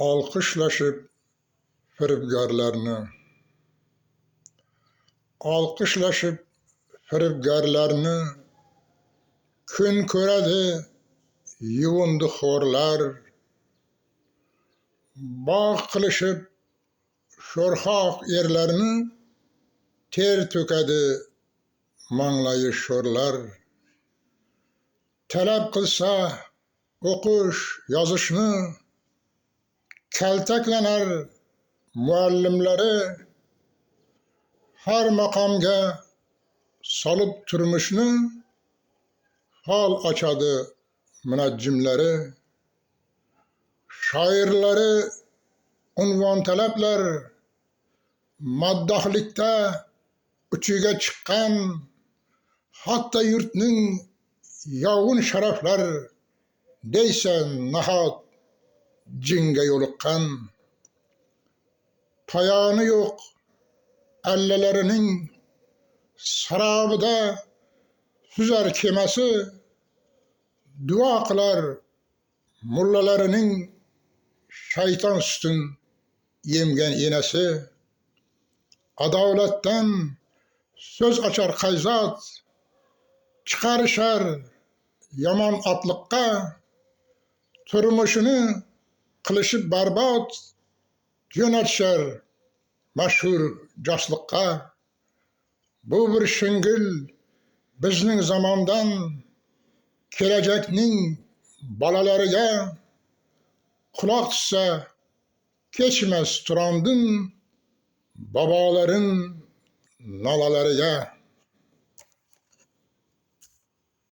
Alkışlaşıp firibgarlarni, alkışlaşıp firibgarlarni kun ko'radi yuvindixo'rlar. Bog' qilishib sho'rxoq erlarni ter to'kadi manglayi sho'rlar. Talab qilsa o'qish, yozishni kaltaklanar muallimlari. Har maqomga solib turmushni hol ochadi munajjimlari. Shoirlari unvon talablar, maddohlikda uchiga chiqqan, hatto yurtning yovun sharaflar deysa nahot jinga yo'liqqan. Poyoni yo'q allalarining sarobida suzar kemasi, duo qilar mullalarining shayton sutin yemgan enasi. Adolatdan so'z ochar qayzot, chiqarishar yomon otliqqa. Turmushini qilishib barbod, jo'natishar mashhur josliqqa. Bu bir shingil bizning zamondan kelajakning bolalariga. Quloq tutsa kechmas Turondin bobolarin nolalariga.